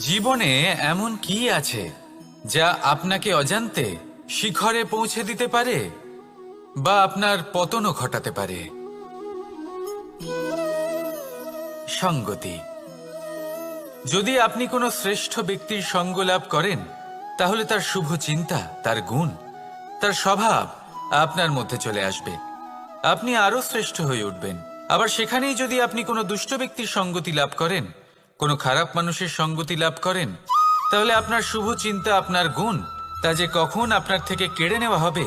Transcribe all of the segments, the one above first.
জীবনে এমন কি আছে যা আপনাকে অজান্তে শিখরে পৌঁছে দিতে পারে বা আপনার পতনও ঘটাতে পারে? সঙ্গতি। যদি আপনি কোনো শ্রেষ্ঠ ব্যক্তির সঙ্গ লাভ করেন, তাহলে তার শুভ চিন্তা, তার গুণ, তার স্বভাব আপনার মধ্যে চলে আসবে। আপনি আরো শ্রেষ্ঠ হয়ে উঠবেন। আবার সেখানেই যদি আপনি কোনো দুষ্ট ব্যক্তির সঙ্গতি লাভ করেন, কোনো খারাপ মানুষের সঙ্গতি লাভ করেন, তাহলে আপনার শুভ চিন্তা, আপনার গুণ, তা যে কখন আপনার থেকে কেড়ে নেওয়া হবে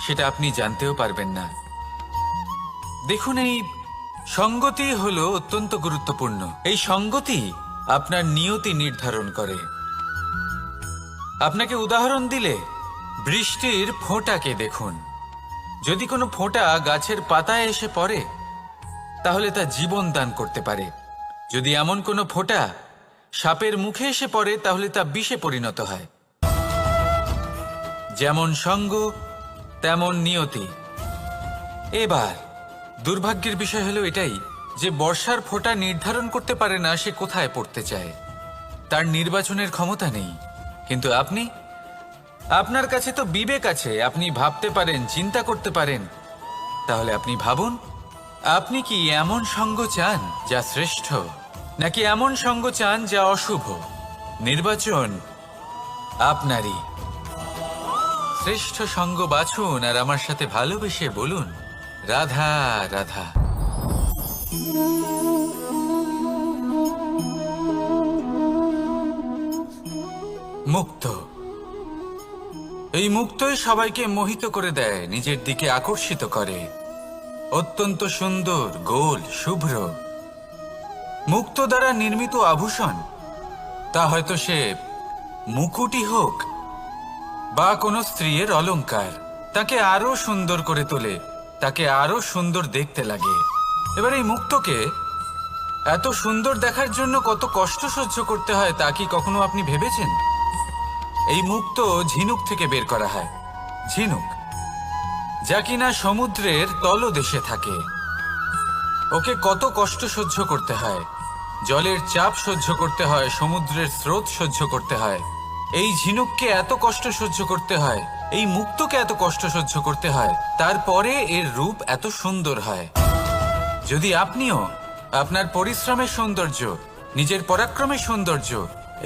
সেটা আপনি জানতেও পারবেন না। দেখুন, এই সঙ্গতি হলো অত্যন্ত গুরুত্বপূর্ণ। এই সঙ্গতি আপনার নিয়তি নির্ধারণ করে। আপনাকে উদাহরণ দিলে, বৃষ্টির ফোঁটাকে দেখুন। যদি কোনো ফোঁটা গাছের পাতায় এসে পড়ে, তাহলে তা জীবন দান করতে পারে। যদি এমন কোনো ফোঁটা সাপের মুখে এসে পড়ে, তাহলে তা বিষে পরিণত হয়। যেমন সঙ্গ, তেমন নিয়তি। এবার দুর্ভাগ্যের বিষয় হলো এটাই যে বর্ষার ফোঁটা নির্ধারণ করতে পারে না সে কোথায় পড়তে চায়। তার নির্বাচনের ক্ষমতা নেই। কিন্তু আপনার কাছে তো বিবেক আছে, আপনি ভাবতে পারেন, চিন্তা করতে পারেন। তাহলে আপনি ভাবুন, আপনি কি এমন সঙ্গ চান যা শ্রেষ্ঠ, নাকি এমন সঙ্গ চান যা অশুভ? নির্বাচন আপনারই। শ্রেষ্ঠ সঙ্গ বাছুন আর আমার সাথে ভালোবেসে বলুন, রাধা রাধা। মুক্ত। এই মুক্তই সবাইকে মোহিত করে দেয়, নিজের দিকে আকর্ষিত করে। অত্যন্ত সুন্দর, গোল, শুভ্র। মুক্ত দ্বারা নির্মিত আভূষণ, তা হয়তো সে মুকুটই হোক বা কোনো স্ত্রীর অলংকার, তাকে আরো সুন্দর করে তোলে, তাকে আরো সুন্দর দেখতে লাগে। এবার এই মুক্তকে এত সুন্দর দেখার জন্য কত কষ্ট সহ্য করতে হয় তা কি কখনো আপনি ভেবেছেন? এই মুক্ত ঝিনুক থেকে বের করা হয়। ঝিনুক, যা কিনা সমুদ্রের তলদেশে থাকে। ওকে কত কষ্ট সহ্য করতে হয়, জলের চাপ সহ্য করতে হয়, সমুদ্রের স্রোত সহ্য করতে হয়। এই ঝিনুককে এত কষ্ট সহ্য করতে হয়, এই মুক্তকে এত কষ্ট সহ্য করতে হয়, তারপরে এর রূপ এত সুন্দর হয়। যদি আপনিও আপনার পরিশ্রমের সৌন্দর্য, নিজের পরাক্রমের সৌন্দর্য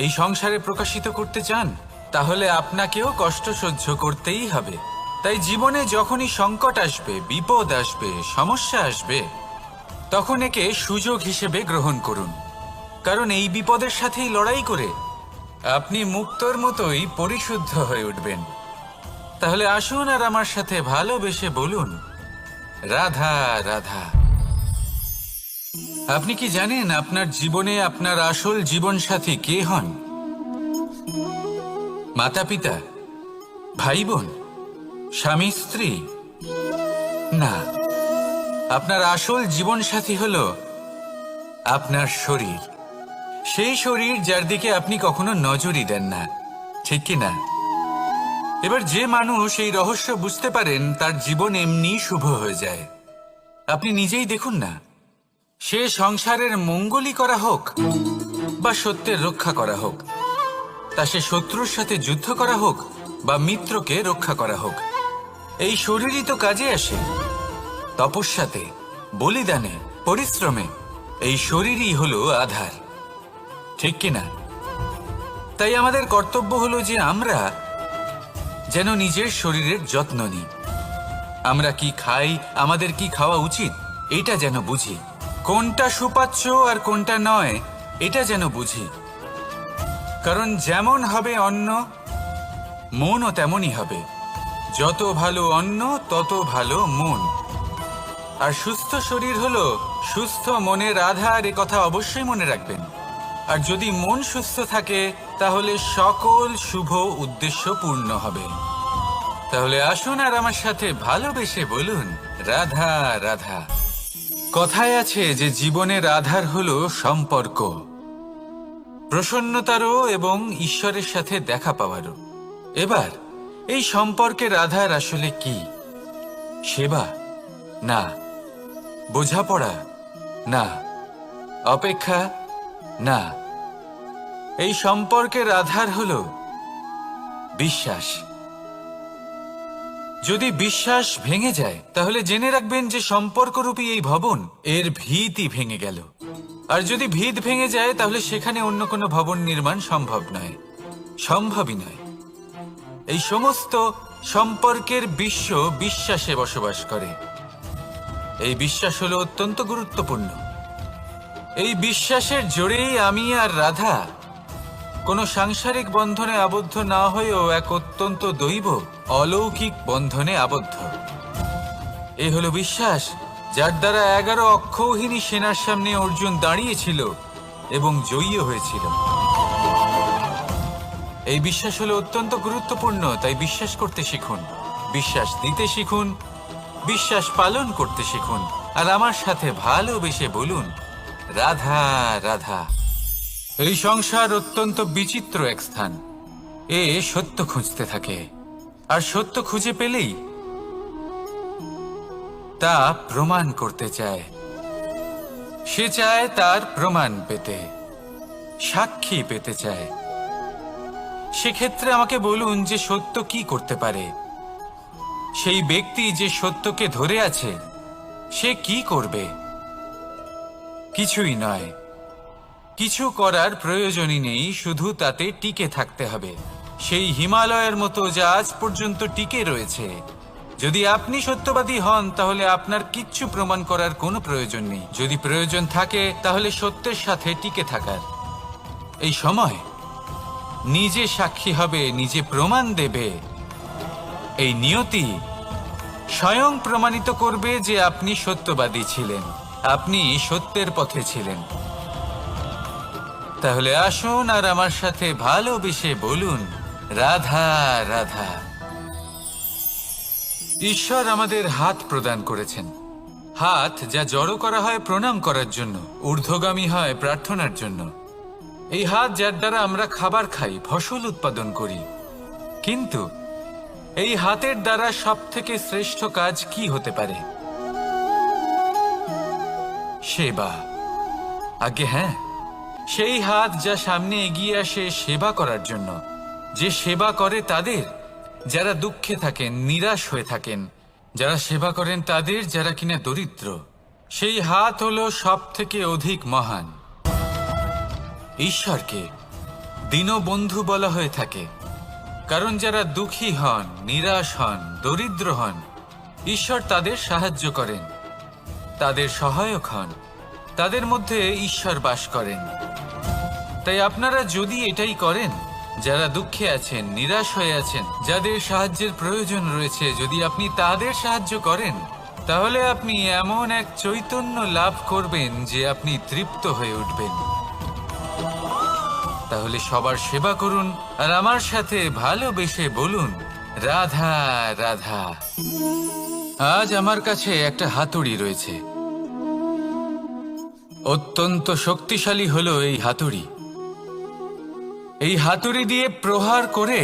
এই সংসারে প্রকাশিত করতে চান, তাহলে আপনাকেও কষ্ট সহ্য করতেই হবে। তাই জীবনে যখনই সংকট আসবে, বিপদ আসবে, সমস্যা আসবে, তখন একে সুযোগ হিসেবে গ্রহণ করুন। কারণ এই বিপদের সাথেই লড়াই করে আপনি মুক্তর মতোই পরিশুদ্ধ হয়ে উঠবেন। তাহলে আসুন আর আমার সাথে ভালোবেসে বলুন, রাধা রাধা। আপনি কি জানেন আপনার জীবনে আপনার আসল জীবনসাথী কে হন? মাতা পিতা, ভাই বোন, স্বামী স্ত্রী? না, আপনার আসল জীবনসাথী হলো আপনার শরীর। সেই শরীর যার দিকে আপনি কখনো নজরই দেন না, ঠিক কি না? এবার যে মানুষ এই রহস্য বুঝতে পারেন, তার জীবন এমনি শুভ হয়ে যায়। আপনি নিজেই দেখুন না, সে সংসারের মঙ্গলই করা হোক বা সত্যের রক্ষা করা হোক, তা সে শত্রুর সাথে যুদ্ধ করা হোক বা মিত্রকে রক্ষা করা হোক, এই শরীরই তো কাজে আসে। তপস্যাতে, বলিদানে, পরিশ্রমে এই শরীরই হলো আধার, ঠিক কিনা? তাই আমাদের কর্তব্য হলো যে আমরা যেন নিজের শরীরের যত্ন নিই। আমরা কি খাই, আমাদের কি খাওয়া উচিত, এটা যেন বুঝি। কোনটা সুপাচ্য আর কোনটা নয়, এটা যেন বুঝি। কারণ যেমন হবে অন্ন, মনও তেমনই হবে। যত ভালো অন্ন, তত ভালো মন। আর সুস্থ শরীর হলো সুস্থ মনের আধার, এ কথা অবশ্যই মনে রাখবেন। আর যদি মন সুস্থ থাকে, তাহলে সকল শুভ উদ্দেশ্য পূর্ণ হবে। তাহলে আসুন আর আমার সাথে ভালোবেসে বলুন, রাধা রাধা। কথায় আছে যে জীবনের আধার হলো সম্পর্ক, প্রসন্নতারও এবং ঈশ্বরের সাথে দেখা পাওয়ারও। এবার এই সম্পর্কের আধার আসলে কি? সেবা? না। বোঝাপড়া? না। অপেক্ষা? না। এই সম্পর্কের আধার হল বিশ্বাস। যদি বিশ্বাস ভেঙে যায় তাহলে জেনে রাখবেন যে সম্পর্করূপী এই ভবন এর ভিতই ভেঙে গেল। আর যদি ভিত ভেঙে যায় তাহলে সেখানে অন্য কোনো ভবন নির্মাণ সম্ভব নয়, সম্ভবই নয়। এই সমস্ত সম্পর্কের বিশ্ব বিশ্বাসে বসবাস করে। এই বিশ্বাস হলো অত্যন্ত গুরুত্বপূর্ণ। এই বিশ্বাসের জোরেই আমি আর রাধা কোনো সাংসারিক বন্ধনে আবদ্ধ না হয়েও এক অত্যন্ত দৈব অলৌকিক বন্ধনে আবদ্ধ। এই হলো বিশ্বাস যার দ্বারা 11 অক্ষৌহিনী সেনার সামনে অর্জুন দাঁড়িয়েছিল এবং জয়ী হয়েছিল। এই বিশ্বাস হলো অত্যন্ত গুরুত্বপূর্ণ, তাই বিশ্বাস করতে শিখুন, বিশ্বাস দিতে শিখুন, বিশ্বাস পালন করতে শিখুন। আর আমার সাথে ভালোবেসে বলুন, রাধা রাধা। এই সংসার অত্যন্ত বিচিত্র এক স্থান। এ সত্য খুঁজতে থাকে, আর সত্য খুঁজে পেলেই তা প্রমাণ করতে চায়। সে চায় তার প্রমাণ পেতে, সাক্ষী পেতে চায়। সেক্ষেত্রে আমাকে বলুন যে সত্য কি করতে পারে। সেই ব্যক্তি যে সত্যকে ধরে আছে সে কি করবে? কিছুই নয়, কিছু করার প্রয়োজনই নেই, শুধু তাতে টিকে থাকতে হবে। সেই হিমালয়ের মতো যা আজ পর্যন্ত টিকে রয়েছে। যদি আপনি সত্যবাদী হন তাহলে আপনার কিচ্ছু প্রমাণ করার কোনো প্রয়োজন নেই। যদি প্রয়োজন থাকে তাহলে সত্যের সাথে টিকে থাকার। এই সময় নিজে সাক্ষী হবে, নিজে প্রমাণ দেবে। এই নিয়তি স্বয়ং প্রমাণিত করবে যে আপনি সত্যবাদী ছিলেন, আপনি সত্যের পথে ছিলেন। তাহলে আসুন আর আমার সাথে ভালোবেসে বলুন, রাধা রাধা। ঈশ্বর আমাদের হাত প্রদান করেছেন। হাত যা জড়ো করা হয় প্রণাম করার জন্য, ঊর্ধ্বগামী হয় প্রার্থনার জন্য। এই হাত যার দ্বারা আমরা খাবার খাই, ফসল উৎপাদন করি। কিন্তু এই হাতের দ্বারা সবথেকে শ্রেষ্ঠ কাজ কি হতে পারে? সেবা। আগে হ্যাঁ, সেই হাত যা সামনে এগিয়ে আসে সেবা করার জন্য, যে সেবা করে তাদের যারা দুঃখে থাকেন, নিরাশ হয়ে থাকেন, যারা সেবা করেন তাদের যারা কিনা দরিদ্র। সেই হাত হলো সব থেকে অধিক মহান। ঈশ্বরকে দীনবন্ধু বলা হয়ে থাকে, কারণ যারা দুঃখী হন, নিরাশ হন, দরিদ্র হন, ঈশ্বর তাদের সাহায্য করেন, তাদের সহায়ক হন, তাদের মধ্যে ঈশ্বর বাস করেন। তাই আপনারা যদি এটাই করেন, যারা দুঃখে আছেন, নিরাশ হয়ে আছেন, যাদের সাহায্যের প্রয়োজন রয়েছে, যদি আপনি তাদের সাহায্য করেন, তাহলে আপনি এমন এক চৈতন্য লাভ করবেন যে আপনি তৃপ্ত হয়ে উঠবেন। তাহলে সবার সেবা করুন আর আমার সাথে ভালোবেসে বলুন, রাধা রাধা। আজ আমার কাছে একটা হাতুড়ি রয়েছে। অত্যন্ত শক্তিশালী হলো এই হাতুড়ি। এই হাতুড়ি দিয়ে প্রহার করে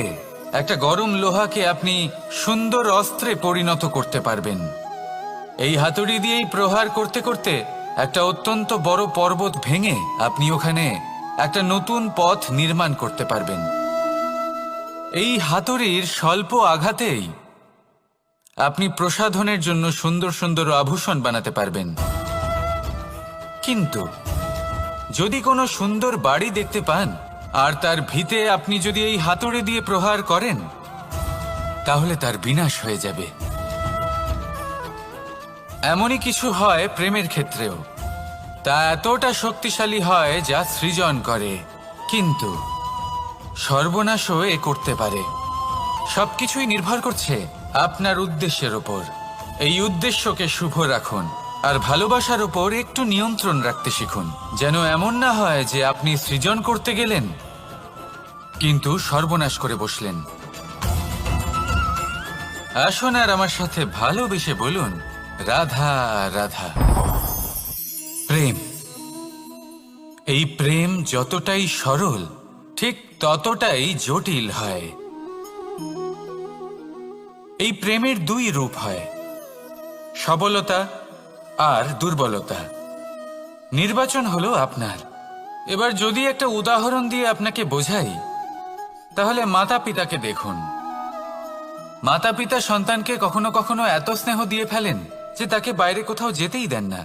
একটা গরম লোহাকে আপনি সুন্দর অস্ত্রে পরিণত করতে পারবেন। এই হাতুড়ি দিয়েই প্রহার করতে করতে একটা অত্যন্ত বড় পর্বত ভেঙে আপনি ওখানে একটা নতুন পথ নির্মাণ করতে পারবেন। এই হাতুড়ির স্বল্প আঘাতেই আপনি প্রসাধনের জন্য সুন্দর সুন্দর আভূষণ বানাতে পারবেন। কিন্তু যদি কোনো সুন্দর বাড়ি দেখতে পান আর তার ভিতে আপনি যদি এই হাতুড়ি দিয়ে প্রহার করেন, তাহলে তার বিনাশ হয়ে যাবে। এমনই কিছু হয় প্রেমের ক্ষেত্রেও। তা এতটা শক্তিশালী হয় যা সৃজন করে, কিন্তু সর্বনাশও এ করতে পারে। সবকিছুই নির্ভর করছে আপনার উদ্দেশ্যের ওপর। এই উদ্দেশ্যকে শুভ রাখুন আর ভালোবাসার ওপর একটু নিয়ন্ত্রণ রাখতে শিখুন, যেন এমন না হয় যে আপনি সৃজন করতে গেলেন কিন্তু সর্বনাশ করে বসলেন। আসুন আর আমার সাথে ভালোবেসে বলুন, রাধা রাধা। প্রেম, এই প্রেম যতটাই সরল ঠিক ততটাই জটিল হয়। এই প্রেমের দুই রূপ হয়, সবলতা আর দুর্বলতা। নির্বাচন হলো আপনার। এবার যদি একটা উদাহরণ দিয়ে আপনাকে বোঝাই, তাহলে মাতা পিতাকে দেখুন। মাতা পিতা সন্তানকে কখনো কখনো এত স্নেহ দিয়ে ফেলেন যে তাকে বাইরে কোথাও যেতেই দেন না,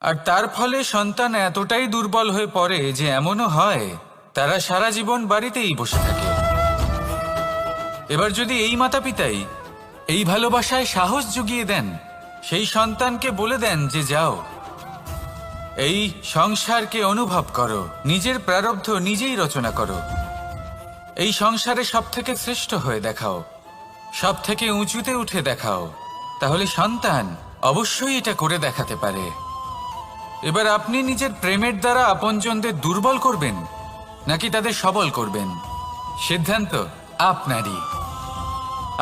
আর তার ফলে সন্তান এতটাই দুর্বল হয়ে পড়ে যে এমনও হয় তারা সারা জীবন বাড়িতেই বসে থাকে। এবার যদি এই মাতা পিতাই এই ভালোবাসায় সাহস জুগিয়ে দেন, সেই সন্তানকে বলে দেন যে যাও, এই সংসারকে অনুভব করো, নিজের প্রারব্ধ নিজেই রচনা করো, এই সংসারে সব থেকে শ্রেষ্ঠ হয়ে দেখাও, সব থেকে উঁচুতে উঠে দেখাও, তাহলে সন্তান অবশ্যই এটা করে দেখাতে পারে। এবার আপনি নিজের প্রেমের দ্বারা আপনজনদের দুর্বল করবেন নাকি তাদের সবল করবেন, সিদ্ধান্ত আপনারই।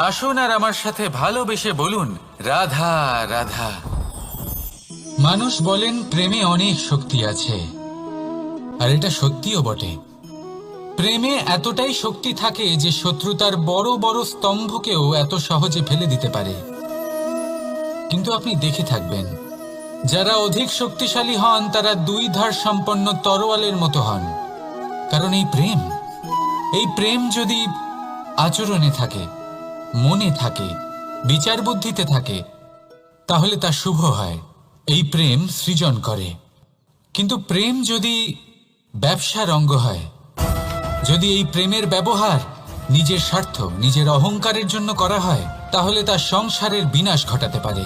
আসুন আর আমার সাথে ভালোবেসে বলুন, রাধা রাধা। মানুষ বলেন প্রেমে অনেক শক্তি আছে, আর এটা সত্যিও বটে। প্রেমে এতটাই শক্তি থাকে যে শত্রুতার বড় বড় স্তম্ভকেও এত সহজে ফেলে দিতে পারে। কিন্তু আপনি দেখে থাকবেন, যারা অধিক শক্তিশালী হন তারা দুই ধার সম্পন্ন তরোয়ালের মতো হন। কারণ এই প্রেম যদি আচরণে থাকে, মনে থাকে, বিচার বুদ্ধিতে থাকে, তাহলে তা শুভ হয়। এই প্রেম সৃজন করে। কিন্তু প্রেম যদি ব্যবসার অঙ্গ হয়, যদি এই প্রেমের ব্যবহার নিজের স্বার্থ, নিজের অহংকারের জন্য করা হয়, তাহলে তা সংসারের বিনাশ ঘটাতে পারে।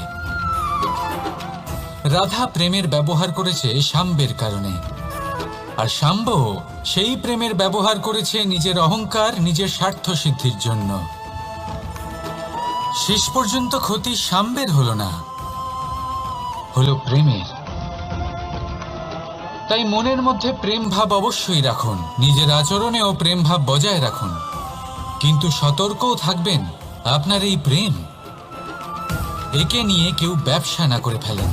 রাধা প্রেমের ব্যবহার করেছে শাম্বের কারণে, আর শাম্ব সেই প্রেমের ব্যবহার করেছে নিজের অহংকার, নিজের স্বার্থ সিদ্ধির জন্য। শেষ পর্যন্ত ক্ষতি শাম্বের হলো না, হলো প্রেমের। তাই মনের মধ্যে প্রেম ভাব অবশ্যই রাখুন, নিজের আচরণেও প্রেম ভাব বজায় রাখুন, কিন্তু সতর্কও থাকবেন আপনার এই প্রেম, একে নিয়ে কেউ ব্যবসা না করে ফেলেন।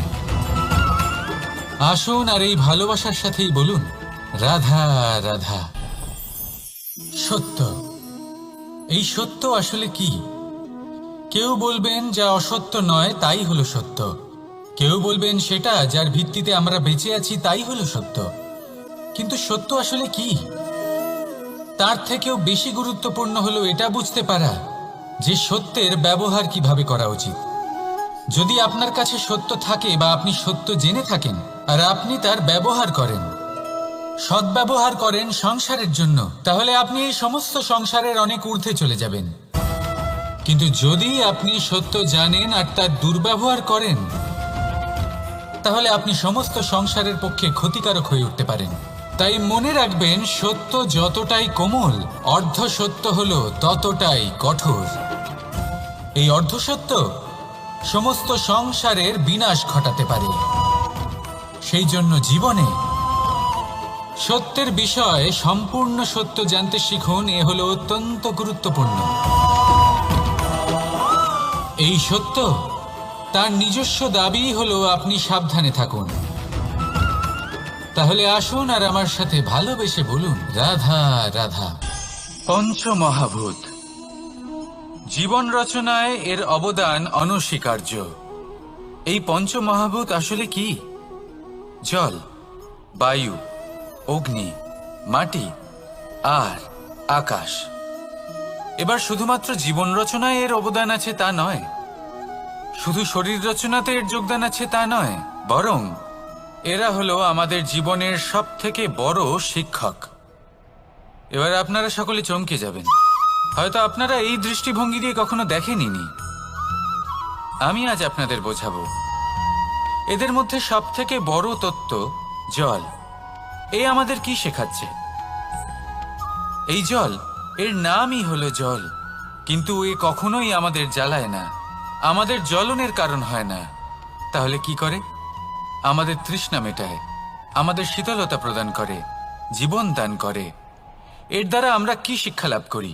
আসুন আর এই ভালোবাসার সাথেই বলুন, রাধা রাধা। সত্য, এই সত্য আসলে কি? কেউ বলবেন যা অসত্য নয় তাই হলো সত্য, কেউ বলবেন সেটা যার ভিত্তিতে আমরা বেঁচে আছি তাই হলো সত্য। কিন্তু সত্য আসলে কি? তার থেকেও বেশি গুরুত্বপূর্ণ হলো এটা বুঝতে পারা যে সত্যের ব্যবহার কিভাবে করা উচিত। যদি আপনার কাছে সত্য থাকে বা আপনি সত্য জেনে থাকেন আর আপনি তার ব্যবহার করেন, সদ্ব্যবহার করেন সংসারের জন্য, তাহলে আপনি এই সমস্ত সংসারের অনেক ঊর্ধ্বে চলে যাবেন। কিন্তু যদি আপনি সত্য জানেন আর তার দুর্ব্যবহার করেন, তাহলে আপনি সমস্ত সংসারের পক্ষে ক্ষতিকারক হয়ে উঠতে পারেন। তাই মনে রাখবেন, সত্য যতটাই কোমল, অর্ধ সত্য হলো ততটাই কঠোর। এই অর্ধ সত্য সমস্ত সংসারের বিনাশ ঘটাতে পারে। সেই জন্য জীবনে সত্যের বিষয়ে সম্পূর্ণ সত্য জানতে শিখুন, এ হলো অত্যন্ত গুরুত্বপূর্ণ। এই সত্য তার নিজস্ব দাবি হলো আপনি সাবধানে থাকুন। তাহলে আসুন আর আমার সাথে ভালোবেসে বলুন, রাধা রাধা। পঞ্চমহাভূত, জীবন রচনায় এর অবদান অনস্বীকার্য। এই পঞ্চমহাভূত আসলে কি? জল, বায়ু, অগ্নি, মাটি আর আকাশ। এবার শুধুমাত্র জীবন রচনায় এর অবদান আছে তা নয়, শুধু শরীর রচনাতে এর যোগদান আছে তা নয়, বরং এরা হলো আমাদের জীবনের সব থেকে বড় শিক্ষক। এবার আপনারা সকলে চমকে যাবেন, হয়তো আপনারা এই দৃষ্টিভঙ্গি দিয়ে কখনো দেখেননি। আমি আজ আপনাদের বোঝাবো। এদের মধ্যে সব থেকে বড় তত্ত্ব জল। এ আমাদের কি শেখাচ্ছে? এই জল, এর নামই হলো জল, কিন্তু এ কখনোই আমাদের জ্বালায় না, আমাদের জ্বলনের কারণ হয় না। তাহলে কি করে? আমাদের তৃষ্ণা মেটায়, আমাদের শীতলতা প্রদান করে, জীবন দান করে। এর দ্বারা আমরা কি শিক্ষা লাভ করি?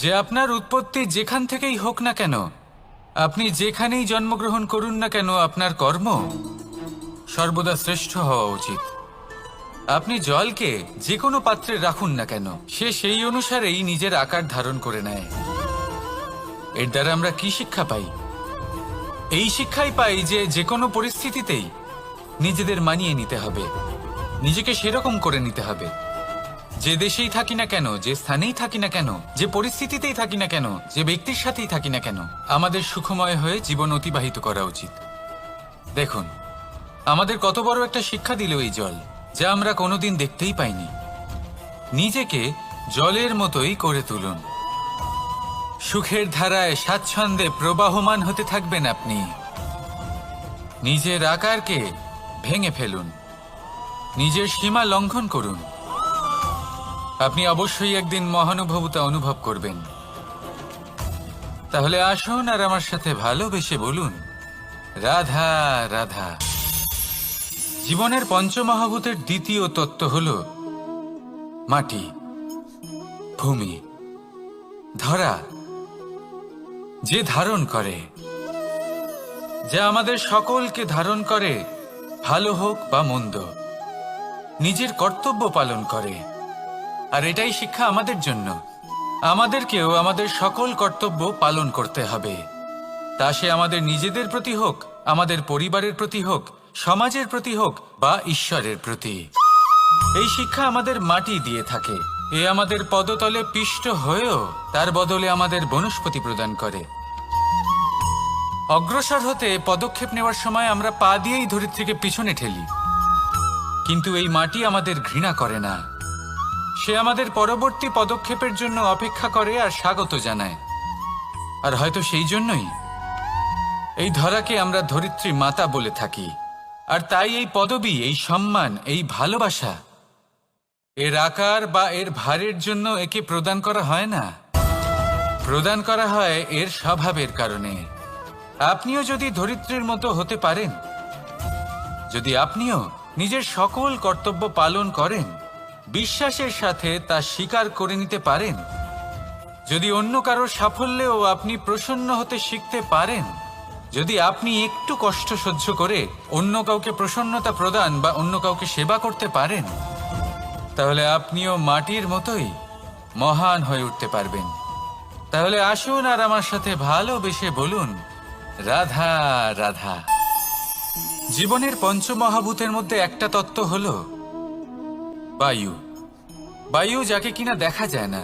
যে আপনার উৎপত্তি যেখান থেকেই হোক না কেন, আপনি যেখানেই জন্মগ্রহণ করুন না কেন, আপনার কর্ম সর্বদা শ্রেষ্ঠ হওয়া উচিত। আপনি জলকে যে কোনো পাত্রে রাখুন না কেন, সে সেই অনুসারেই নিজের আকার ধারণ করে নেয়। এর দ্বারা আমরা কি শিক্ষা পাই? এই শিক্ষাই পাই যে যে কোনো পরিস্থিতিতেই নিজেদের মানিয়ে নিতে হবে, নিজেকে সেরকম করে নিতে হবে। যে দেশেই থাকি না কেন, যে স্থানেই থাকি না কেন, যে পরিস্থিতিতেই থাকি না কেন, যে ব্যক্তির সাথেই থাকি না কেন, আমাদের সুখময় হয়ে জীবন অতিবাহিত করা উচিত। দেখুন, আমাদের কত বড় একটা শিক্ষা দিল এই জল, যা আমরা কোনোদিন দেখতেই পাইনি। নিজেকে জলের মতোই করে তুলুন। সুখের ধারায় স্বাচ্ছন্দ্যে প্রবাহমান হতে থাকবেন আপনি। নিজের আকারকে ভেঙে ফেলুন, নিজের সীমা লঙ্ঘন করুন। আপনি অবশ্যই একদিন মহানুভবতা অনুভব করবেন। তাহলে আসুন আর আমার সাথে ভালোবেসে বলুন, রাধা রাধা। জীবনের পঞ্চমহাভূতের দ্বিতীয় তত্ত্ব হল মাটি, ভূমি, ধরা, যে ধারণ করে, যা আমাদের সকলকে ধারণ করে, ভালো হোক বা মন্দ, নিজের কর্তব্য পালন করে। আর এটাই শিক্ষা আমাদের জন্য। আমাদেরকেও আমাদের সকল কর্তব্য পালন করতে হবে, তা সে আমাদের নিজেদের প্রতি হোক, আমাদের পরিবারের প্রতি হোক, সমাজের প্রতি হোক বা ঈশ্বরের প্রতি। এই শিক্ষা আমাদের মাটি দিয়ে থাকে। এ আমাদের পদতলে পিষ্ট হয়েও তার বদলে আমাদের বনস্পতি প্রদান করে। অগ্রসর হতে পদক্ষেপ নেওয়ার সময় আমরা পা দিয়েই ধরিত্রীকে পিছনে ঠেলি, কিন্তু এই মাটি আমাদের ঘৃণা করে না। সে আমাদের পরবর্তী পদক্ষেপের জন্য অপেক্ষা করে আর স্বাগত জানায়। আর হয়তো সেই জন্যই এই ধরাকে আমরা ধরিত্রী মাতা বলে থাকি। আর তাই এই পদবি, এই সম্মান, এই ভালোবাসা এর আকার বা এর ভারের জন্য একে প্রদান করা হয় না, প্রদান করা হয় এর স্বভাবের কারণে। আপনিও যদি ধরিত্রীর মতো হতে পারেন, যদি আপনিও নিজের সকল কর্তব্য পালন করেন, বিশ্বাসের সাথে তা স্বীকার করে নিতে পারেন, যদি অন্য কারোর সাফল্যেও আপনি প্রসন্ন হতে শিখতে পারেন, যদি আপনি একটু কষ্ট সহ্য করে অন্য কাউকে প্রসন্নতা প্রদান বা অন্য কাউকে সেবা করতে পারেন, তাহলে আপনিও মাটির মতোই মহান হয়ে উঠতে পারবেন। তাহলে আসুন আর আমার সাথে ভালোবেসে বলুন, রাধা রাধা। জীবনের পঞ্চমহাভূতের মধ্যে একটা তত্ত্ব হল বায়ু। বায়ু যাকে কিনা দেখা যায় না,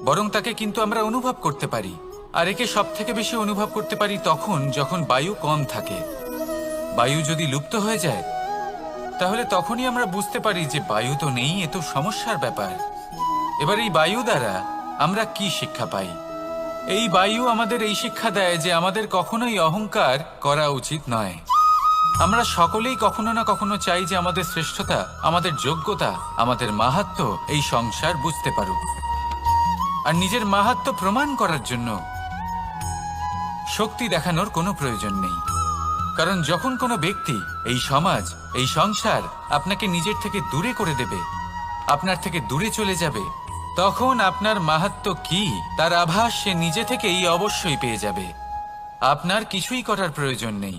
বরং তাকে কিন্তু আমরা অনুভব করতে পারি। আর একে সব থেকে বেশি অনুভব করতে পারি তখন যখন বায়ু কম থাকে। বায়ু যদি লুপ্ত হয়ে যায়, তাহলে তখনই আমরা বুঝতে পারি যে বায়ু তো নেই, এ তো সমস্যার ব্যাপার। এবার এই বায়ু দ্বারা আমরা কি শিক্ষা পাই? এই বায়ু আমাদের এই শিক্ষা দেয় যে আমাদের কখনোই অহংকার করা উচিত নয়। আমরা সকলেই কখনো না কখনো চাই যে আমাদের শ্রেষ্ঠতা, আমাদের যোগ্যতা, আমাদের মাহাত্ম্য এই সংসার বুঝতে পারুক। আর নিজের মাহাত্ম্য প্রমাণ করার জন্য শক্তি দেখানোর কোনো প্রয়োজন নেই। কারণ যখন কোনো ব্যক্তি, এই সমাজ, এই সংসার আপনাকে নিজের থেকে দূরে করে দেবে, আপনার থেকে দূরে চলে যাবে, তখন আপনার মাহাত্ম্য কি তার আভাস সে নিজে থেকেই অবশ্যই পেয়ে যাবে। আপনার কিছুই করার প্রয়োজন নেই।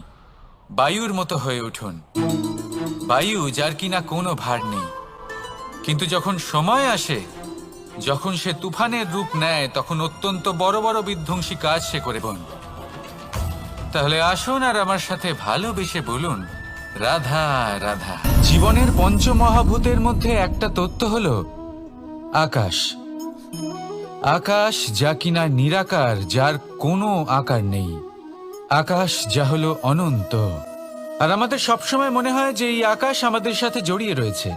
বায়ুর মতো হয়ে উঠুন। বায়ু যার কিনা কোনো ভার নেই, কিন্তু যখন সময় আসে, যখন সে তুফানের রূপ নেয়, তখন অত্যন্ত বড় বড় বিধ্বংসী কাজ সে করে বন। তাহলে আসুন আর আমার সাথে ভালোবেসে বলুন, রাধা রাধা। জীবনের পঞ্চমহাভূতের মধ্যে একটা তত্ত্ব হল আকাশ। আকাশ যা কিনা নিরাকার, যার কোনো আকার নেই। আকাশ যা হলো অনন্ত। আর আমাদের সবসময় মনে হয় যে এই আকাশ আমাদের সাথে জড়িয়ে রয়েছে।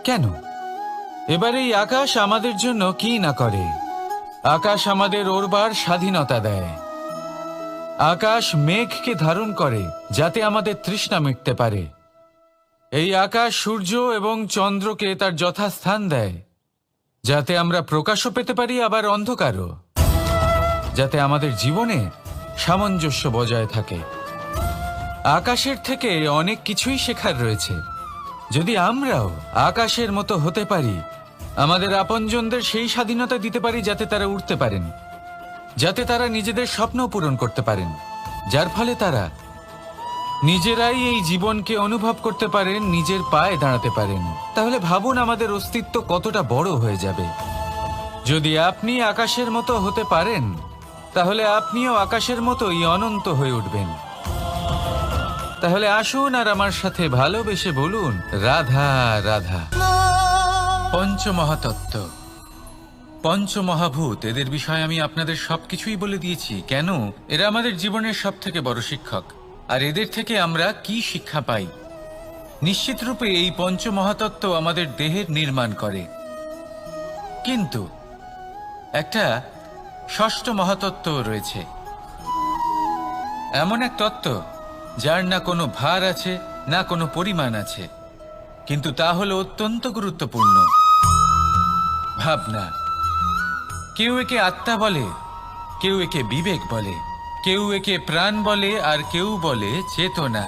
কেন? এবার এই আকাশ আমাদের জন্য কি না করে। আকাশ আমাদের ওড়বার স্বাধীনতা দেয়। আকাশ মেঘকে ধারণ করে যাতে আমাদের তৃষ্ণা মিটতে পারে। এই আকাশ সূর্য এবং চন্দ্রকে তার যথাস্থান দেয়, যাতে আমরা প্রকাশও পেতে পারি, আবার অন্ধকারও, যাতে আমাদের জীবনে সামঞ্জস্য বজায় থাকে। আকাশের থেকে অনেক কিছুই শেখার রয়েছে। যদি আমরাও আকাশের মতো হতে পারি, আমাদের আপনজনদের সেই স্বাধীনতা দিতে পারি যাতে তারা উঠতে পারেন, যাতে তারা নিজেদের স্বপ্ন পূরণ করতে পারেন, যার ফলে তারা নিজেরাই এই জীবনকে অনুভব করতে পারেন, নিজের পায়ে দাঁড়াতে পারেন, তাহলে ভাবুন আমাদের অস্তিত্ব কতটা বড় হয়ে যাবে। যদি আপনি আকাশের মতো হতে পারেন, তাহলে আপনিও আকাশের মতোই অনন্ত হয়ে উঠবেন। তাহলে আসুন আর আমার সাথে ভালোবেসে বলুন রাধা রাধা। পঞ্চমহাতত্ত্ব, পঞ্চমহাভূত, এদের বিষয়ে আমি আপনাদের সবকিছুই বলে দিয়েছি। কেন? এরা আমাদের জীবনের সব থেকে বড় শিক্ষক। আর এদের থেকে আমরা কি শিক্ষা পাই? নিশ্চিত রূপে এই পঞ্চমহাতত্ত্ব আমাদের দেহের নির্মাণ করে, কিন্তু একটা ষষ্ঠ মহাতত্ত্ব রয়েছে, এমন এক তত্ত্ব যার না কোনো ভার আছে, না কোনো পরিমাণ আছে, কিন্তু তা হলো অত্যন্ত গুরুত্বপূর্ণ, ভাবনা। কেউ একে আত্মা বলে, কেউ একে বিবেক বলে, কেউ একে প্রাণ বলে, আর কেউ বলে চেতনা।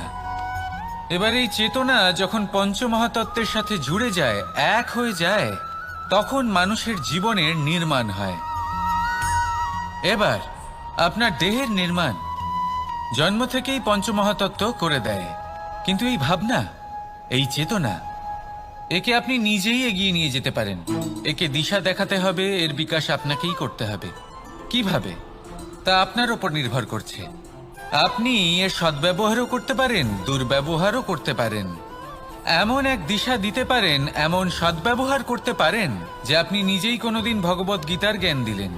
এবার এই চেতনা যখন পঞ্চমহাতত্ত্বের সাথে জুড়ে যায়, এক হয়ে যায়, তখন মানুষের জীবনের নির্মাণ হয়। এবার আপনার দেহের নির্মাণ জন্ম থেকেই পঞ্চমহাতত্ত্ব করে দেয়, কিন্তু এই ভাবনা, এই চেতনা, একে আপনি নিজেই এগিয়ে নিয়ে যেতে পারেন। একে দিশা দেখাতে হবে, এর বিকাশ আপনাকেই করতে হবে। কিভাবে? তা আপনার ওপর নির্ভর করছে। আপনি এর সদ্ব্যবহারও করতে পারেন, দুর্ব্যবহারও করতে পারেন। এমন এক দিশা দিতে পারেন, এমন সদ্ব্যবহার করতে পারেন যে আপনি নিজেই কোনোদিন ভগবত গীতার জ্ঞান দিলেন।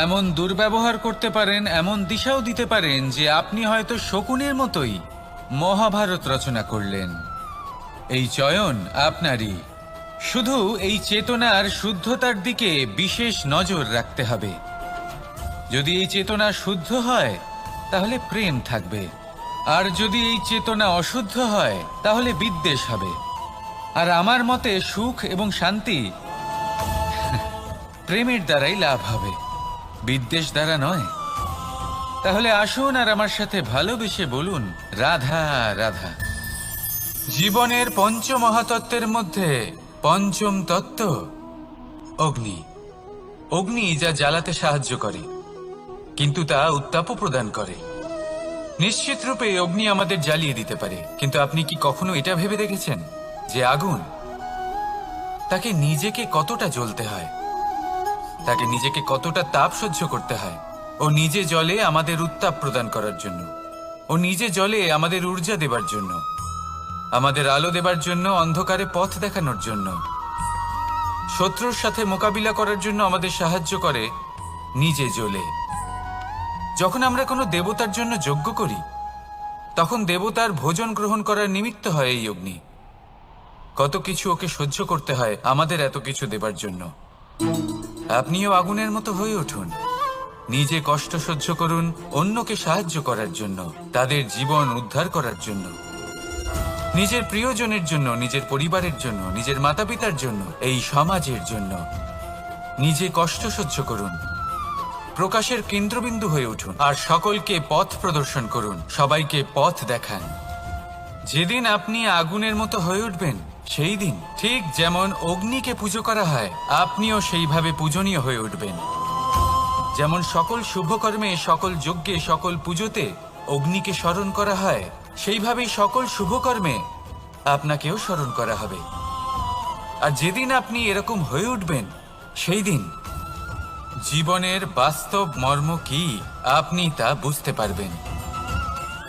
এমন দুর্ব্যবহার করতে পারেন, এমন দিশাও দিতে পারেন যে আপনি হয়তো শকুনের মতোই মহাভারত রচনা করলেন। এই চয়ন আপনারই। শুধু এই চেতনার শুদ্ধতার দিকে বিশেষ নজর রাখতে হবে। যদি এই চেতনা শুদ্ধ হয় তাহলে প্রেম থাকবে, আর যদি এই চেতনা অশুদ্ধ হয় তাহলে বিদ্বেষ হবে। আর আমার মতে সুখ এবং শান্তি প্রেমের দ্বারাই লাভ হবে, বিদ্বেষ দ্বারা নয়। তাহলে আসুন আর আমার সাথে ভালোবেসে বলুন রাধা রাধা। জীবনের পঞ্চমহাতত্ত্বের মধ্যে পঞ্চম তত্ত্ব অগ্নি। অগ্নি যা জ্বালাতে সাহায্য করে, কিন্তু তা উত্তাপও প্রদান করে। নিশ্চিত রূপে অগ্নি আমাদের জ্বালিয়ে দিতে পারে, কিন্তু আপনি কি কখনো এটা ভেবে দেখেছেন যে আগুন, তাকে নিজেকে কতটা জ্বলতে হয়, তাকে নিজেকে কতটা তাপ সহ্য করতে হয়? ও নিজে জ্বলে আমাদের উত্তাপ প্রদান করার জন্য, ও নিজে জ্বলে আমাদের ঊর্জা দেবার জন্য, আমাদের আলো দেবার জন্য, অন্ধকারে পথ দেখানোর জন্য, শত্রুর সাথে মোকাবিলা করার জন্য আমাদের সাহায্য করে, নিজে জ্বলে। যখন আমরা কোনো দেবতার জন্য যজ্ঞ করি, তখন দেবতার ভোজন গ্রহণ করার নিমিত্ত হয় এই অগ্নি। কত কিছু ওকে সহ্য করতে হয় আমাদের এত কিছু দেবার জন্য। আপনিও আগুনের মতো হয়ে উঠুন, নিজে কষ্ট সহ্য করুন অন্যকে সাহায্য করার জন্য, তাদের জীবন উদ্ধার করার জন্য, নিজের প্রিয়জনের জন্য, নিজের পরিবারের জন্য, নিজের মাতা পিতার জন্য, এই সমাজের জন্য। নিজে কষ্ট সহ্য করুন, প্রকাশের কেন্দ্রবিন্দু হয়ে উঠুন, আর সকলকে পথ প্রদর্শন করুন, সবাইকে পথ দেখান। যেদিন আপনি আগুনের মতো হয়ে উঠবেন, সেই দিন ঠিক যেমন অগ্নিকে পুজো করা হয়, আপনিও সেইভাবে পূজনীয় হয়ে উঠবেন। যেমন সকল শুভকর্মে, সকল যজ্ঞে, সকল পুজোতে অগ্নিকে স্মরণ করা হয়, সেইভাবেই সকল শুভকর্মে আপনাকেও স্মরণ করা হবে। আর যেদিন আপনি এরকম হয়ে উঠবেন, সেই দিন জীবনের বাস্তব মর্ম কি আপনি তা বুঝতে পারবেন।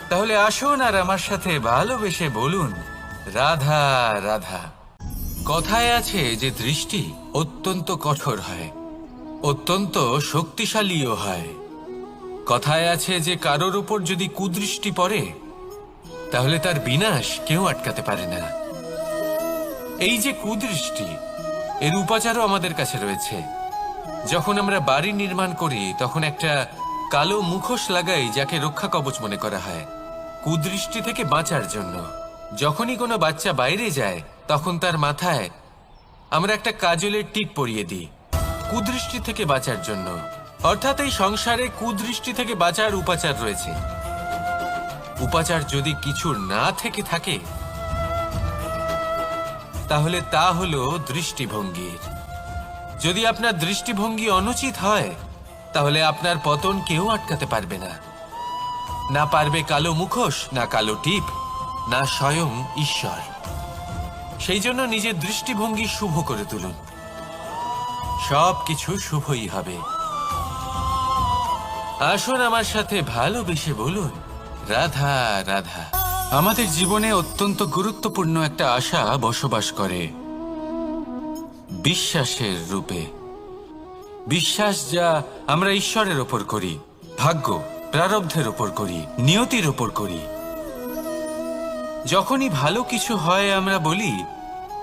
তাহলে আসুন আর আমার সাথে ভালোবেসে বলুন রাধা রাধা। কথায় আছে যে দৃষ্টি অত্যন্ত কঠোর হয়, অত্যন্ত শক্তিশালীও হয়। কথায় আছে যে কারোর উপর যদি কুদৃষ্টি পড়ে, তাহলে তার বিনাশ কেউ আটকাতে পারে না। এই যে কুদৃষ্টি, এর উপাচারও আমাদের কাছে রয়েছে। যখন আমরা বাড়ি নির্মাণ করি, তখন একটা কালো মুখোশ লাগাই, যাকে রক্ষা কবচ মনে করা হয়, কুদৃষ্টি থেকে বাঁচার জন্য। যখনই কোনো বাচ্চা বাইরে যায়, তখন তার মাথায় আমরা একটা কাজলের টিপ পরিয়ে দিই, কুদৃষ্টি থেকে বাঁচার জন্য। অর্থাৎ এই সংসারে কুদৃষ্টি থেকে বাঁচার উপাচার রয়েছে। উপাচার যদি কিছু না থেকে থাকে, তাহলে তা হলো দৃষ্টিভঙ্গির। যদি আপনার দৃষ্টিভঙ্গি অনুচিত হয়, তাহলে আপনার পতন কেউ আটকাতে পারবে না। না পারবে কালো মুখোশ, না কালো টিপ, না স্বয়ং ঈশ্বর। সেই জন্য নিজের দৃষ্টিভঙ্গি শুভ করে তুলুন, সব কিছু শুভই হবে। আসুন আমার সাথে ভালোবেসে বলুন রাধা রাধা। আমাদের জীবনে অত্যন্ত গুরুত্বপূর্ণ একটা আশা বসবাস করে বিশ্বাসের রূপে। বিশ্বাস যা আমরা ঈশ্বরের ওপর করি, ভাগ্য প্রারব্ধের ওপর করি, নিয়তির ওপর করি। যখনই ভালো কিছু হয় আমরা বলি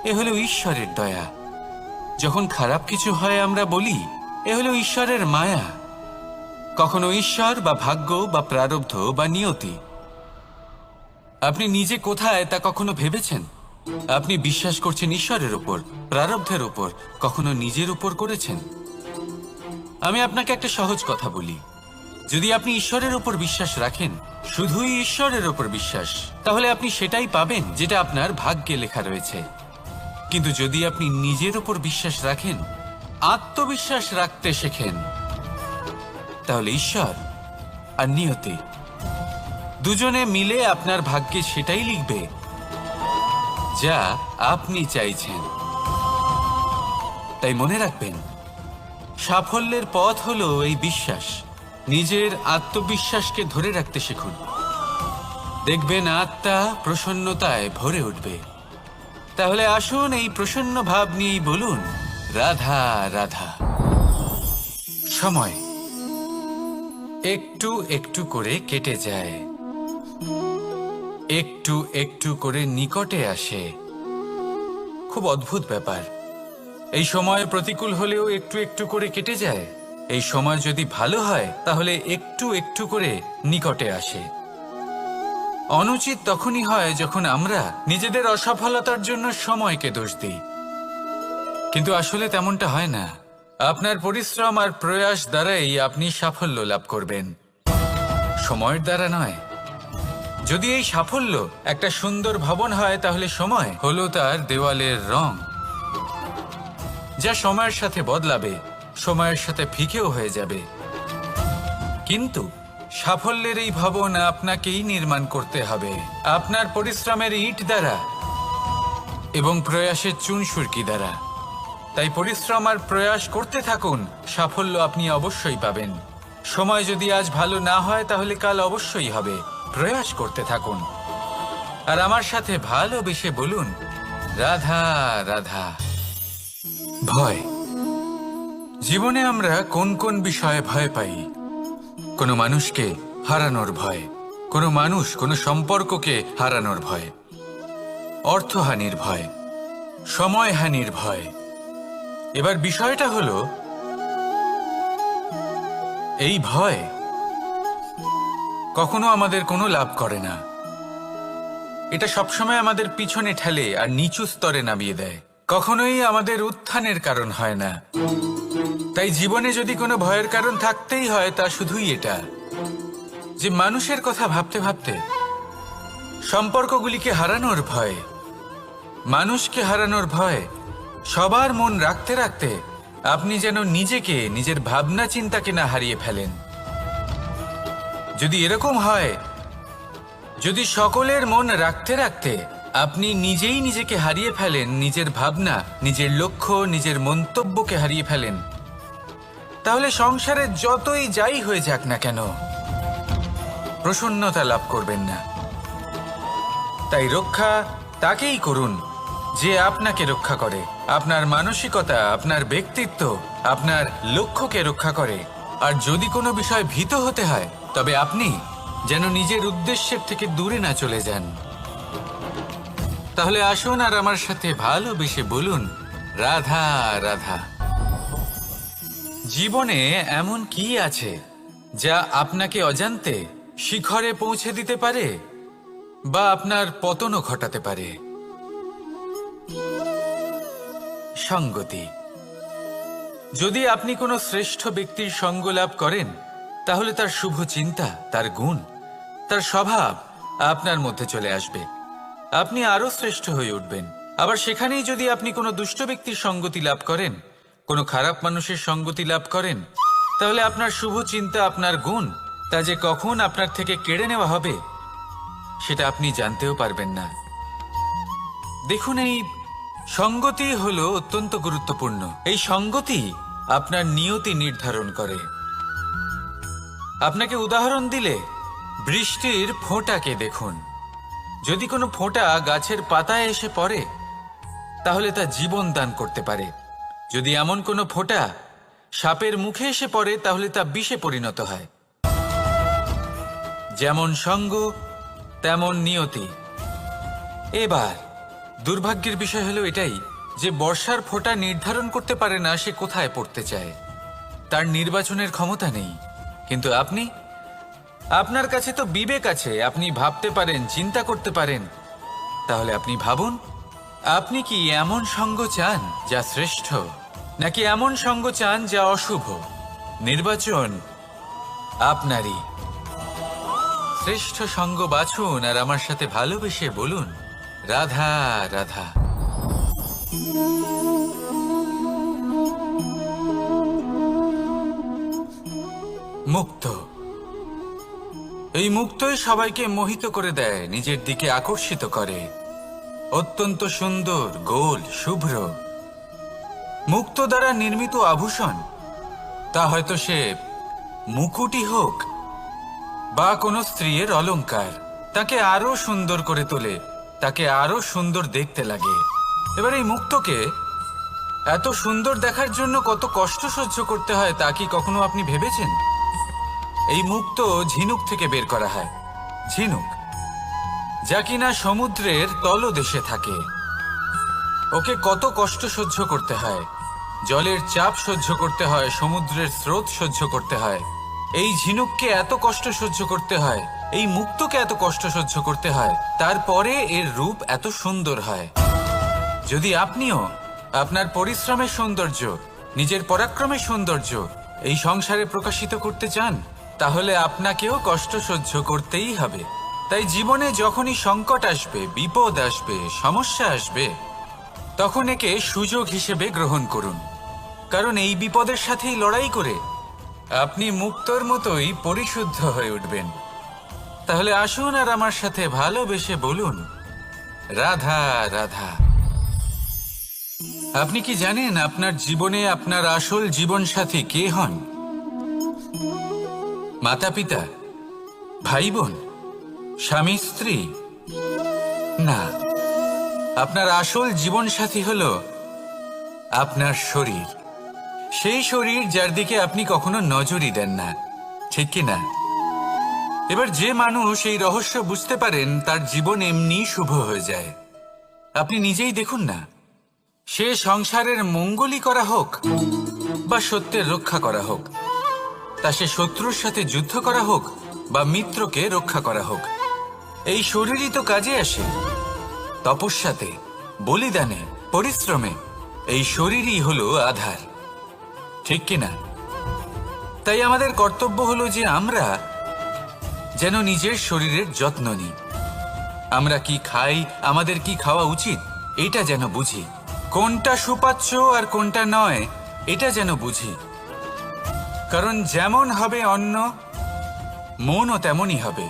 এ হলো ঈশ্বরের দয়া, যখন খারাপ কিছু হয় আমরা বলি এ হলো ঈশ্বরের মায়া। কখনো ঈশ্বর বা ভাগ্য বা প্রারব্ধ বা নিয়তি। আপনি নিজে কোথায় তা কখনো ভেবেছেন? আপনি বিশ্বাস করছেন ঈশ্বরের উপর, প্রারব্ধের উপর, কখনো নিজের উপর করেছেন? আমি আপনাকে একটা সহজ কথা বলি, যদি আপনি ঈশ্বরের উপর বিশ্বাস রাখেন, শুধুই ঈশ্বরের উপর বিশ্বাস, তাহলে আপনি সেটাই পাবেন যেটা আপনার ভাগ্যে লেখা রয়েছে। কিন্তু যদি আপনি নিজের উপর বিশ্বাস রাখেন, আত্মবিশ্বাস রাখতে শেখেন, তাহলে ঈশ্বর আর নিয়তি দুজনে মিলে আপনার ভাগ্যে সেটাই লিখবে যা আপনি চাইছেন। তাই মনে রাখবেন, সাফল্যের পথ হলো এই বিশ্বাস। নিজের আত্মবিশ্বাসকে ধরে রাখতে শিখুন, দেখবেন আত্মা প্রসন্নতায় ভরে উঠবে। তাহলে আসুন এই প্রসন্ন ভাব নিয়েই বলুন, রাধা রাধা। সময় একটু একটু করে কেটে যায়, একটু একটু করে নিকটে আসে। খুব অদ্ভুত ব্যাপার। এই সময় প্রতিকূল হলেও একটু একটু করে কেটে যায়। এই সময় যদি ভালো হয় তাহলে একটু একটু করে নিকটে আসে। অনুচিত তখনই হয় যখন আমরা নিজেদের অসফলতার জন্য সময়কে দোষ দিই, কিন্তু আসলে তেমনটা হয় না। আপনার পরিশ্রম আর প্রয়াস দ্বারাই আপনি সাফল্য লাভ করবেন, সময়ের দ্বারা নয়। যদি এই সাফল্য একটা সুন্দর ভবন হয়, তাহলে সময় হলো তার দেওয়ালের রং, যা সময়ের সাথে বদলাবে, সময়ের সাথে ফিকেও হয়ে যাবে। কিন্তু সাফল্যের এই ভবন আপনাকেই নির্মাণ করতে হবে, আপনার পরিশ্রমের ইট দ্বারা এবং প্রয়াসের চুনসুরকি দ্বারা। তাই পরিশ্রম আর প্রয়াস করতে থাকুন, সাফল্য আপনি অবশ্যই পাবেন। সময় যদি আজ ভালো না হয় তাহলে কাল অবশ্যই হবে। প্রয়াস করতে থাকুন আর আমার সাথে ভালোবেসে বলুন, রাধা রাধা। ভয়। জীবনে আমরা কোন কোন বিষয়ে ভয় পাই? কোনো মানুষকে হারানোর ভয়, কোনো মানুষ কোনো সম্পর্ককে হারানোর ভয়, অর্থহানির ভয়, সময়হানির ভয়। এবার বিষয়টা হলো, এই ভয় কখনো আমাদের কোনো লাভ করে না। এটা সবসময় আমাদের পিছনে ঠেলে আর নিচু স্তরে নামিয়ে দেয়, কখনোই আমাদের উত্থানের কারণ হয় না। তাই জীবনে যদি কোনো ভয়ের কারণ থাকতেই হয়, তা শুধুই এটা যে মানুষের কথা ভাবতে ভাবতে সম্পর্কগুলিকে হারানোর ভয়, মানুষকে হারানোর ভয়, সবার মন রাখতে রাখতে আপনি যেন নিজেকে, নিজের ভাবনা চিন্তাকে না হারিয়ে ফেলেন। যদি এরকম হয়, যদি সকলের মন রাখতে রাখতে আপনি নিজেই নিজেকে হারিয়ে ফেলেন, নিজের ভাবনা, নিজের লক্ষ্য, নিজের মন্তব্যকে হারিয়ে ফেলেন, তাহলে সংসারে যতই যাই হয়ে যাক না কেন, প্রসন্নতা লাভ করবেন না। তাই রক্ষা তাকেই করুন যে আপনাকে রক্ষা করে, আপনার মানসিকতা, আপনার ব্যক্তিত্ব, আপনার লক্ষ্যকে রক্ষা করে। আর যদি কোনো বিষয় ভীত হতে হয়, তবে আপনি যেন নিজের উদ্দেশ্যের থেকে দূরে না চলে যান। তাহলে আসুন আর আমার সাথে ভালোবেসে বলুন, রাধা রাধা। জীবনে এমন কি আছে যা আপনাকে অজান্তে শিখরে পৌঁছে দিতে পারে বা আপনার পতনও ঘটাতে পারে? সঙ্গতি। যদি আপনি কোনো শ্রেষ্ঠ ব্যক্তির সঙ্গ লাভ করেন, তাহলে তার শুভ চিন্তা, তার গুণ, তার স্বভাব আপনার মধ্যে চলে আসবে। আপনি আরো শ্রেষ্ঠ হয়ে উঠবেন। আবার সেখানেই যদি আপনি কোনো দুষ্ট ব্যক্তির সঙ্গতি লাভ করেন, কোনো খারাপ মানুষের সঙ্গতি লাভ করেন, তাহলে আপনার শুভ চিন্তা, আপনার গুণ, তা যে কখন আপনার থেকে কেড়ে নেওয়া হবে সেটা আপনি জানতেও পারবেন না। দেখুন, এই সঙ্গতি হলো অত্যন্ত গুরুত্বপূর্ণ। এই সঙ্গতি আপনার নিয়তি নির্ধারণ করে। আপনাকে উদাহরণ দিলে, বৃষ্টির ফোঁটাকে দেখুন। যদি কোনো ফোঁটা গাছের পাতায় এসে পড়ে তাহলে তা জীবন দান করতে পারে। যদি এমন কোনো ফোঁটা সাপের মুখে এসে পড়ে তাহলে তা বিষে পরিণত হয়। যেমন সঙ্গ তেমন নিয়তি। এবার দুর্ভাগ্যের বিষয় হলো এটাই যে বর্ষার ফোঁটা নির্ধারণ করতে পারে না সে কোথায় পড়তে চায়, তার নির্বাচনের ক্ষমতা নেই। কিন্তু আপনার কাছে তো বিবেক আছে, আপনি ভাবতে পারেন, চিন্তা করতে পারেন। তাহলে আপনি ভাবুন, আপনি কি এমন সঙ্গ চান যা শ্রেষ্ঠ, নাকি এমন সঙ্গ চান যা অশুভ? নির্বাচন আপনারই। শ্রেষ্ঠ সঙ্গ বাছুন আর আমার সাথে ভালোবেসে বলুন, রাধা রাধা। মুক্ত। এই মুক্তই সবাইকে মোহিত করে দেয়, নিজের দিকে আকর্ষিত করে। অত্যন্ত সুন্দর, গোল, শুভ্র। মুক্ত দ্বারা নির্মিত আভূষণ, তা হয়তো সে মুকুটই হোক বা কোনো স্ত্রীর অলংকার, তাকে আরো সুন্দর করে তোলে, তাকে আরো সুন্দর দেখতে লাগে। এবার এই মুক্তকে এত সুন্দর দেখার জন্য কত কষ্ট সহ্য করতে হয় তা কি কখনো আপনি ভেবেছেন? এই মুক্ত ঝিনুক থেকে বের করা হয়। ঝিনুক, যা কিনা সমুদ্রের তলদেশে থাকে। ওকে কত কষ্ট সহ্য করতে হয়, জলের চাপ সহ্য করতে হয়, সমুদ্রের স্রোত সহ্য করতে হয়। এই ঝিনুককে এত কষ্ট সহ্য করতে হয়, এই মুক্তকে এত কষ্ট সহ্য করতে হয়, তারপরে এর রূপ এত সুন্দর হয়। যদি আপনিও আপনার পরিশ্রমের সৌন্দর্য, নিজের পরাক্রমের সৌন্দর্য এই সংসারে প্রকাশিত করতে চান, তাহলে আপনাকেও কষ্ট সহ্য করতেই হবে। তাই জীবনে যখনই সংকট আসবে, বিপদ আসবে, সমস্যা আসবে, তখন একে সুযোগ হিসেবে গ্রহণ করুন। কারণ এই বিপদের সাথেই লড়াই করে আপনি মুক্তর মতোই পরিশুদ্ধ হয়ে উঠবেন। তাহলে আসুন আর আমার সাথে ভালোবেসে বলুন, রাধা রাধা। আপনি কি জানেন আপনার জীবনে আপনার আসল জীবনসাথী কে হন? মাতা পিতা, ভাই বোন, স্বামী স্ত্রী? না, আপনার আসল জীবনসাথী হলো আপনার শরীর। সেই শরীর যার দিকে আপনি কখনো নজরই দেন না, ঠিক কি না? এবার যে মানুষ এই রহস্য বুঝতে পারেন তার জীবন এমনি শুভ হয়ে যায়। আপনি নিজেই দেখুন না, সে সংসারের মঙ্গলই করা হোক বা সত্যের রক্ষা করা হোক, তা সে শত্রুর সাথে যুদ্ধ করা হোক বা মিত্রকে রক্ষা করা হোক, এই শরীরই তো কাজে আসে। তপস্যাতে, বলিদানে, পরিশ্রমে এই শরীরই হলো আধার, ঠিক কিনা? তাই আমাদের কর্তব্য হলো যে আমরা যেন নিজের শরীরের যত্ন নিই। আমরা কি খাই, আমাদের কি খাওয়া উচিত, এটা যেন বুঝি। কোনটা সুপাচ্য আর কোনটা নয়, এটা যেন বুঝি। কারণ যেমন হবে অন্ন, মনও তেমনই হবে।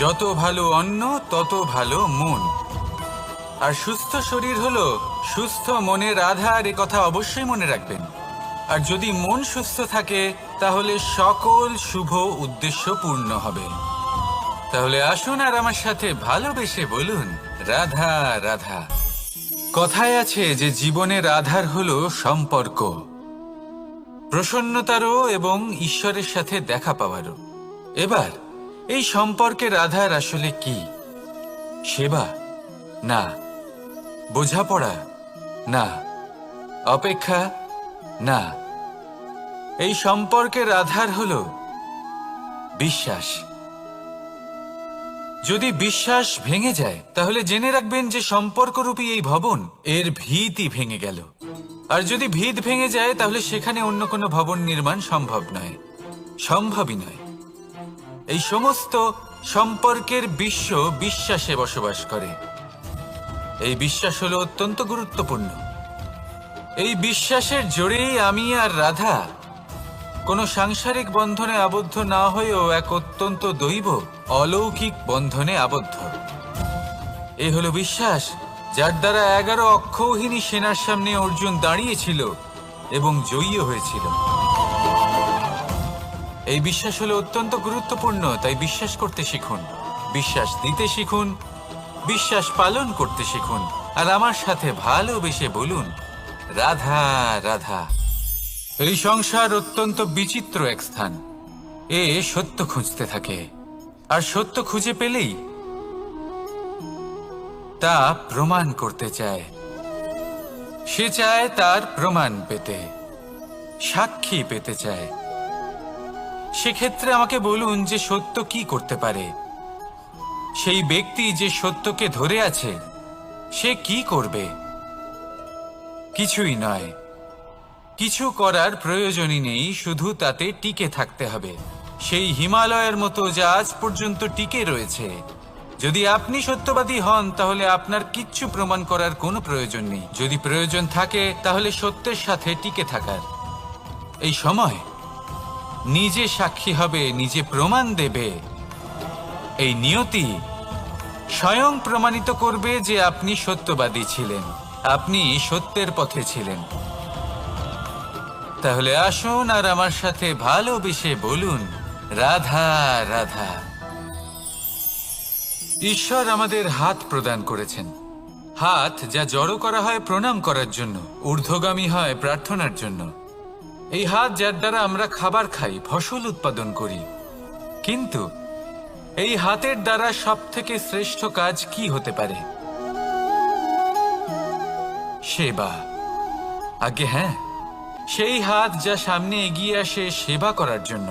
যত ভালো অন্ন তত ভালো মন। আর সুস্থ শরীর হলো সুস্থ মনের আধার, এ কথা অবশ্যই মনে রাখবেন। আর যদি মন সুস্থ থাকে তাহলে সকল শুভ উদ্দেশ্য পূর্ণ হবে। তাহলে আসুন আর আমার সাথে ভালোবেসে বলুন, রাধা রাধা। কথায় আছে যে জীবনের আধার হলো সম্পর্ক, প্রসন্নতারও এবং ঈশ্বরের সাথে দেখা পাওয়ারও। এবার এই সম্পর্কের আধার আসলে কি? সেবা? না। বোঝাপড়া? না। অপেক্ষা? না। এই সম্পর্কের আধার হলো বিশ্বাস। যদি বিশ্বাস ভেঙে যায় তাহলে জেনে রাখবেন যে সম্পর্করূপী এই ভবন, এর ভিতই ভেঙে গেল। আর যদি ভিত ভেঙে যায় তাহলে সেখানে অন্য কোনো ভবন নির্মাণ সম্ভব নয়, সম্ভবই নয়। এই সমস্ত সম্পর্কের বিশ্ব বিশ্বাসে বসবাস করে। এই বিশ্বাস হলো অত্যন্ত গুরুত্বপূর্ণ। এই বিশ্বাসের জোরেই আমি আর রাধা কোনো সাংসারিক বন্ধনে আবদ্ধ না হয়েও এক অত্যন্ত দৈব অলৌকিক বন্ধনে আবদ্ধ। এই হলো বিশ্বাস, যার দ্বারা 11 অক্ষৌহিনী সেনার সামনে অর্জুন দাঁড়িয়েছিল এবং জয়ী হয়েছিল। এই বিশ্বাস হলো অত্যন্ত গুরুত্বপূর্ণ। তাই বিশ্বাস করতে শিখুন, বিশ্বাস দিতে শিখুন, বিশ্বাস পালন করতে শিখুন আর আমার সাথে ভালোবেসে বলুন, রাধা রাধা। এই সংসার অত্যন্ত বিচিত্র এক স্থান। এ সত্য খুঁজতে থাকে, আর সত্য খুঁজে পেলেই তা প্রমাণ করতে চায়। সে চায় তার প্রমাণ পেতে, সাক্ষী পেতে চায়। সেক্ষেত্রে আমাকে বলুন যে সত্য কি করতে পারে। সেই ব্যক্তি যে সত্যকে ধরে আছে সে কি করবে? কিছুই নয়, কিছু করার প্রয়োজনই নেই, শুধু তাতে টিকে থাকতে হবে। সেই হিমালয়ের মতো যা আজ পর্যন্ত টিকে রয়েছে। যদি আপনি সত্যবাদী হন তাহলে আপনার কিচ্ছু প্রমাণ করার কোনো প্রয়োজন নেই। যদি প্রয়োজন থাকে তাহলে সত্যের সাথে টিকে থাকার। এই সময় নিজে সাক্ষী হবে, নিজে প্রমাণ দেবে। এই নিয়তি স্বয়ং প্রমাণিত করবে যে আপনি সত্যবাদী ছিলেন, আপনি সত্যের পথে ছিলেন। তাহলে আসুন আর আমার সাথে ভালোবেসে বলুন, রাধা রাধা। ঈশ্বর আমাদের হাত প্রদান করেছেন। হাত যা জড়ো করা হয় প্রণাম করার জন্য, ঊর্ধ্বগামী হয় প্রার্থনার জন্য। এই হাত যার দ্বারা আমরা খাবার খাই, ফসল উৎপাদন করি। কিন্তু এই হাতের দ্বারা সবথেকে শ্রেষ্ঠ কাজ কি হতে পারে? সেবা। আগে হ্যাঁ, সেই হাত যা সামনে এগিয়ে আসে সেবা করার জন্য,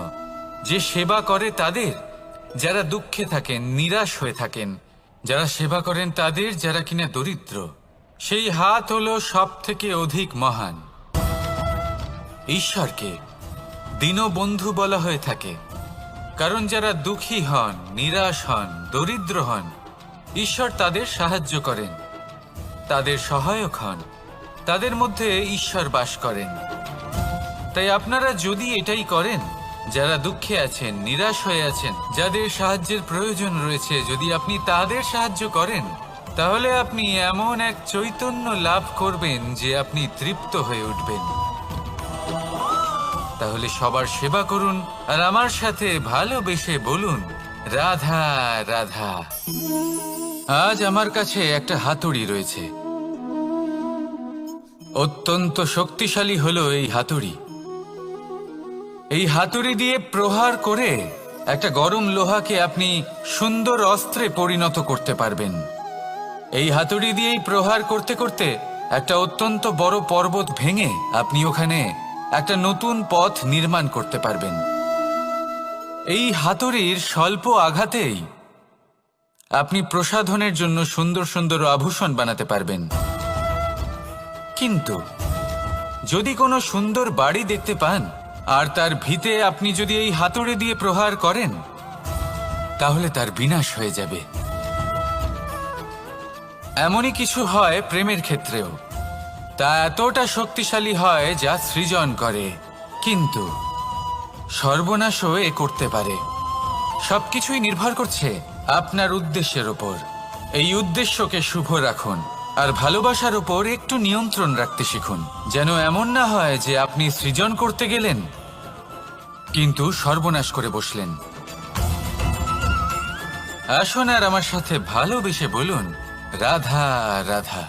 যে সেবা করে তাদের যারা দুঃখে থাকেন, নিরাশ হয়ে থাকেন, যারা সেবা করেন তাদের যারা কিনা দরিদ্র। সেই হাত হলো সব থেকে অধিক মহান। ঈশ্বরকে দীনবন্ধু বলা হয়ে থাকে, কারণ যারা দুঃখী হন, নিরাশ হন, দরিদ্র হন, ঈশ্বর তাদের সাহায্য করেন, তাদের সহায়ক হন। তাদের মধ্যে ঈশ্বর বাস করেন। তাই আপনারা যদি এটাই করেন, যারা দুঃখে আছেন, নিরাশ হয়ে আছেন, যাদের সাহায্যের প্রয়োজন রয়েছে, যদি আপনি তাদের সাহায্য করেন, তাহলে আপনি এমন এক চৈতন্য লাভ করবেন যে আপনি তৃপ্ত হয়ে উঠবেন। তাহলে সবার সেবা করুন আর আমার সাথে ভালোবেসে বলুন, রাধা রাধা। আজ আমার কাছে একটা হাতুড়ি রয়েছে। অত্যন্ত শক্তিশালী হলো এই হাতুড়ি। এই হাতুড়ি দিয়ে প্রহার করে একটা গরম লোহাকে আপনি সুন্দর অস্ত্রে পরিণত করতে পারবেন। এই হাতুড়ি দিয়েই প্রহার করতে করতে একটা অত্যন্ত বড় পর্বত ভেঙে আপনি ওখানে একটা নতুন পথ নির্মাণ করতে পারবেন। এই হাতুড়ির স্বল্প আঘাতেই আপনি প্রসাধনের জন্য সুন্দর সুন্দর আভূষণ বানাতে পারবেন। কিন্তু যদি কোনো সুন্দর বাড়ি দেখতে পান আর তার ভিতে আপনি যদি এই হাতুড়ি দিয়ে প্রহার করেন, তাহলে তার বিনাশ হয়ে যাবে। এমনই কিছু হয় প্রেমের ক্ষেত্রেও। তা এতটা শক্তিশালী হয় যা সৃজন করে, কিন্তু সর্বনাশও এ করতে পারে। সবকিছুই নির্ভর করছে আপনার উদ্দেশ্যের ওপর। এই উদ্দেশ্যকে শুভ রাখুন আর ভালোবাসার ওপর একটু নিয়ন্ত্রণ রাখতে শিখুন, যেন এমন না হয় যে আপনি সৃজন করতে গেলেন কিন্তু সর্বনাশ করে বসলেন। আসুন আর আমার সাথে ভালোবেসে বলুন, রাধা রাধা।